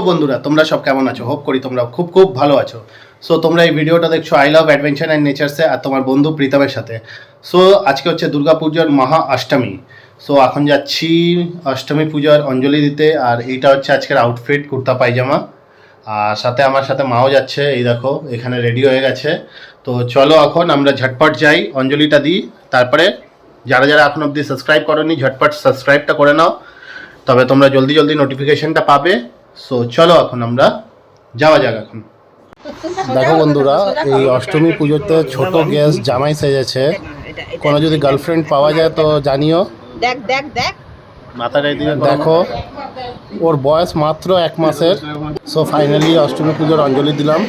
বন্ধুরা তোমরা সব কেমন আছো? হোপ করি তোমরা খুব খুব ভালো আছো। সো তোমরা এই ভিডিওটা দেখছো আই লাভ অ্যাডভেঞ্চার অ্যান্ড নেচারসে আর তোমার বন্ধু প্রীতমের সাথে। সো আজকে হচ্ছে দুর্গাপুজোর মহা অষ্টমী। সো এখন যাচ্ছি অষ্টমী পূজার অঞ্জলি দিতে। আর এইটা হচ্ছে আজকের আউটফিট, কুর্তা পায়জামা। আর সাথে আমার সাথে মাও যাচ্ছে, এই দেখো এখানে রেডি হয়ে গেছে। তো চলো এখন আমরা ঝটপট যাই, অঞ্জলিটা দিই। তারপরে যারা যারা এখন অবধি সাবস্ক্রাইব করোনি ঝটপট সাবস্ক্রাইবটা করে নাও, তবে তোমরা জলদি জলদি নোটিফিকেশনটা পাবে। সো চলো এখন আমরা যাওয়া যাক। এখন দেখো বন্ধুরা, এই অষ্টমী পুজোতে ছোট গ্যাস জামাই সেজেছে। কোনো যদি গার্লফ্রেন্ড পাওয়া যায় তো জানিও। দেখ দেখ দেখ মাথাটা এদিকে দেখো, ওর বয়স মাত্র 1 মাসের। সো ফাইনালি অষ্টমী পুজোর অঞ্জলি দিলাম।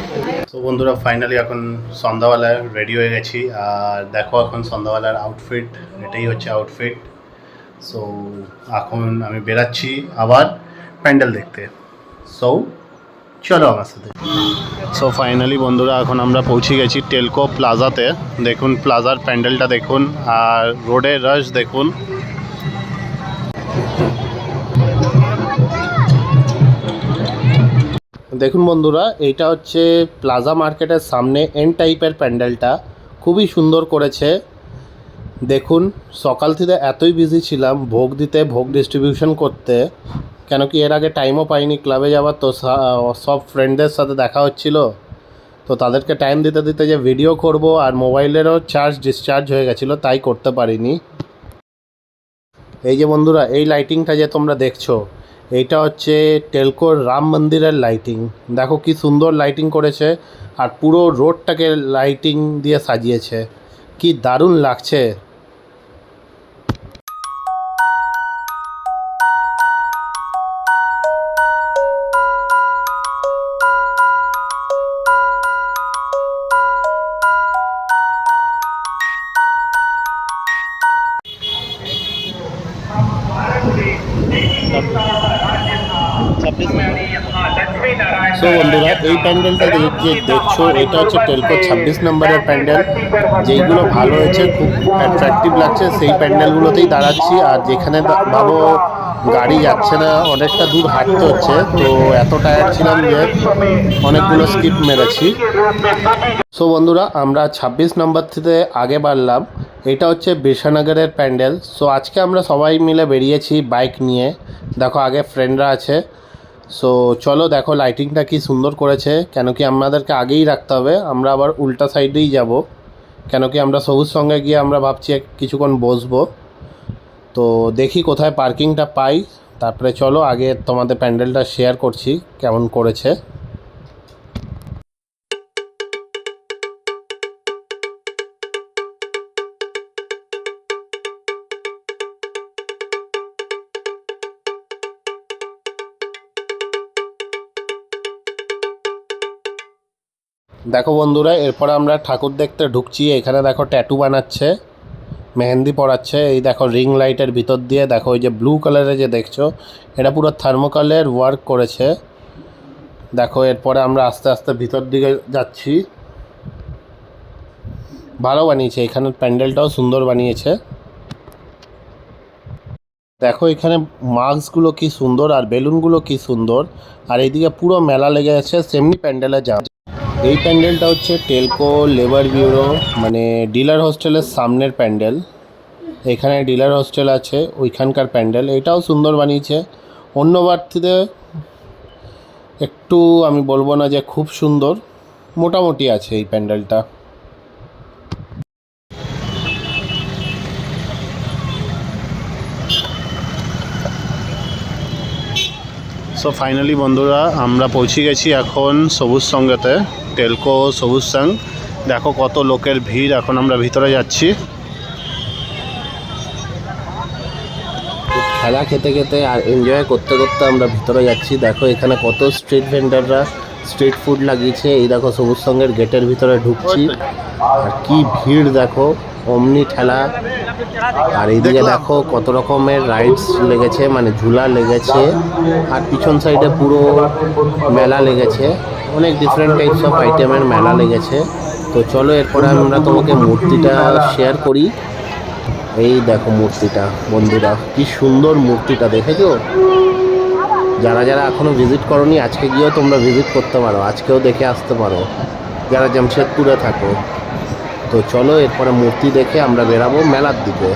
তো বন্ধুরা ফাইনালি এখন সন্ধ্যাবেলায় রেডি হয়ে গেছি। আর দেখো এখন সন্ধ্যাবেলার আউটফিট, এটাই হচ্ছে আউটফিট। সো এখন আমি বেরাচ্ছি আবার প্যান্ডেল দেখতে। সো চলো আমার সাথে। সো ফাইনালি বন্ধুরা এখন আমরা পৌঁছে গেছি টেলকো প্লাজাতে। দেখুন প্লাজার প্যান্ডেলটা দেখুন, আর রোডের রাশ দেখুন। দেখুন বন্ধুরা, এইটা হচ্ছে প্লাজা মার্কেটের সামনে এন টাইপের প্যান্ডেলটা, খুবই সুন্দর করেছে। দেখুন সকাল থেকে এতই বিজি ছিলাম ভোগ দিতে, ভোগ ডিস্ট্রিবিউশন করতে, কেন কি এর আগে টাইমও পাইনি ক্লাবে যাওয়ার। তো সব ফ্রেন্ডদের সাথে দেখা হচ্ছিল, তো তাদেরকে টাইম দিতে দিতে যে ভিডিও করব আর মোবাইলেরও চার্জ ডিসচার্জ হয়ে গেছিলো, তাই করতে পারিনি। এই যে বন্ধুরা, এই লাইটিংটা যে তোমরা দেখছো, এইটা হচ্ছে টেলকোর রাম মন্দিরের লাইটিং। দেখো কি সুন্দর লাইটিং করেছে, আর পুরো রোডটাকে লাইটিং দিয়ে সাজিয়েছে, কি দারুণ লাগছে। সো বন্ধুরা, এই প্যান্ডেলটা যে দেখছো, এটা হচ্ছে টেলকো 26 নম্বরের প্যান্ডেল। যেইগুলো ভালো হয়েছে, খুব অ্যাট্রাকটিভ লাগছে, সেই প্যান্ডেলগুলোতেই দাঁড়াচ্ছি। আর যেখানে ভাবো গাড়ি যাচ্ছে না, অনেকটা দূর হাঁটতে হচ্ছে, তো এত টায়ার্ড ছিলাম যে অনেকগুলো স্কিপ মেরেছি। সো বন্ধুরা, আমরা 26 নম্বর থেকে আগে বাড়লাম। এটা হচ্ছে বিশানগরের প্যান্ডেল। সো আজকে আমরা সবাই মিলে বেরিয়েছি বাইক নিয়ে। দেখো আগে ফ্রেন্ডরা আছে। সো চলো দেখো লাইটিংটা কি সুন্দর করেছে, কেন কি আমাদেরকে আগেই রাখতে হবে, আমরা আবার উল্টা সাইডেই যাব, কেন কি আমরা সবুজ সঙ্গে গিয়ে আমরা ভাবছি কিছুক্ষণ বসবো। তো দেখি কোথায় পার্কিংটা পাই, তারপরে চলো আগে তোমাদের প্যান্ডেলটা শেয়ার করছি কেমন করেছে। দেখো বন্ধুরা, এরপরে আমরা ঠাকুর দেখতে ঢুকছি। এখানে দেখো ট্যাটু বানাচ্ছে, মেহেন্দি পড়াচ্ছে। এই দেখো রিং লাইটের ভিতর দিয়ে দেখো, ওই যে ব্লু কালারের যে দেখছো, এটা পুরো থার্মোকলের ওয়ার্ক করেছে। দেখো এরপরে আমরা আস্তে আস্তে ভিতর দিকে যাচ্ছি। ভালো বানিয়েছে, এখানের প্যান্ডেলটাও সুন্দর বানিয়েছে। দেখো এখানে মাস্কগুলো কি সুন্দর, আর বেলুনগুলো কি সুন্দর, আর এইদিকে পুরো মেলা লেগে আছে, সেমনি প্যান্ডেলে যা। এই প্যান্ডেলটা হচ্ছে টেলকো লেবার ব্যুরো, মানে ডিলার হোস্টেলের সামনের প্যান্ডেল। এখানে ডিলার হোস্টেল আছে, ওইখানকার প্যান্ডেল। এটাও সুন্দর বানিয়েছে, অন্যবার থেকে একটু, আমি বলবো না যে খুব সুন্দর, মোটামুটি আছে এই প্যান্ডেলটা। সো ফাইনালি বন্ধুরা, আমরা পৌঁছে গেছি এখন সবুজ সঙ্গেতে, টেলকো সবুজ সঙ্গ। দেখো কত লোকের ভিড়, এখন আমরা ভিতরে যাচ্ছি। খেলা খেতে খেতে আর এনজয় করতে করতে আমরা ভিতরে যাচ্ছি। দেখো এখানে কত স্ট্রিট ভেন্ডাররা স্ট্রিট ফুড লাগিয়েছে। এই দেখো সবুজ সঙ্গের গেটের ভিতরে ঢুকছি, আর কি ভিড় দেখো, অমনি ঠেলা। আর এইদিকে দেখো কত রকমের রাইডস লেগেছে, মানে ঝুলা লেগেছে, আর পিছন সাইডে পুরো মেলা লেগেছে, অনেক ডিফারেন্ট টাইপস অফ আইটেমের মেলা লেগেছে। তো চলো এরপরে আমরা তোমাকে মূর্তিটা শেয়ার করি। এই দেখো মূর্তিটা বন্ধুরা, কি সুন্দর মূর্তিটা, দেখেছো? যারা যারা এখনও ভিজিট করোনি আজকে গিয়েও তোমরা ভিজিট করতে পারো, আজকেও দেখে আসতে পারো যারা জামশেদপুরে থাকো। তো চলো এরপরে মূর্তি দেখে আমরা বেরাবো মেলার দিকে।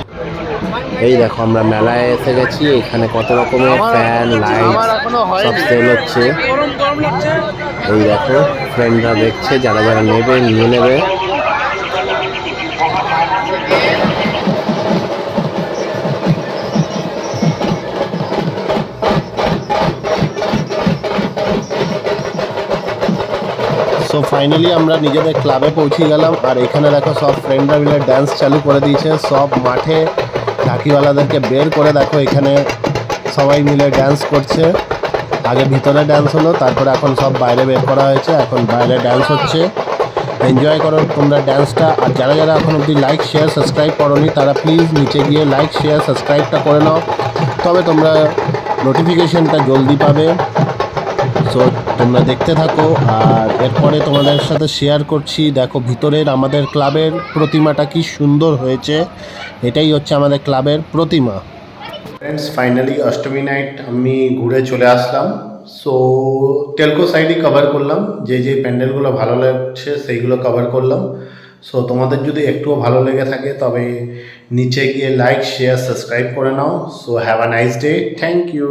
এই দেখো আমরা মেলায় এসে গেছি, এখানে কত রকমের ফ্যান লাইট সব সেল হচ্ছে। এই দেখো ফ্রেন্ডরা দেখছে, যারা যারা নেবে নিয়ে নেবে। সো ফাইনালি আমরা নিজেদের ক্লাবে পৌঁছে গেলাম, আর এখানে দেখো সব ফ্রেন্ডরা মিলে ড্যান্স চালু করে দিয়েছে। সব মাঠে ঢাকিওয়ালাদেরকে বের করে দেখো এখানে সবাই মিলে ড্যান্স করছে। আগে ভিতরে ড্যান্স হলো, তারপরে এখন সব বাইরে বের করা হয়েছে, এখন বাইরে ড্যান্স হচ্ছে। এনজয় করো তোমরা ড্যান্সটা। আর যারা যারা এখন অবধি লাইক শেয়ার সাবস্ক্রাইব করোনি তারা প্লিজ নিচে গিয়ে লাইক শেয়ার সাবস্ক্রাইবটা করে নাও, তবে তোমরা নোটিফিকেশনটা জলদি পাবে। সো তোমরা দেখতে থাকো, আর এরপরে তোমাদের সাথে শেয়ার করছি। দেখো ভিতরের আমাদের ক্লাবের প্রতিমাটা কি সুন্দর হয়েছে, এটাই হচ্ছে আমাদের ক্লাবের প্রতিমা। ফ্রেন্ডস ফাইনালি অষ্টমী নাইট আমি ঘুরে চলে আসলাম। সো টেলকো সাইডই কভার করলাম, যে যে প্যান্ডেলগুলো ভালো লাগছে সেইগুলো কভার করলাম। সো তোমাদের যদি একটুও ভালো লেগে থাকে তবে নিচে গিয়ে লাইক শেয়ার সাবস্ক্রাইব করে নাও। So have a nice day, thank you.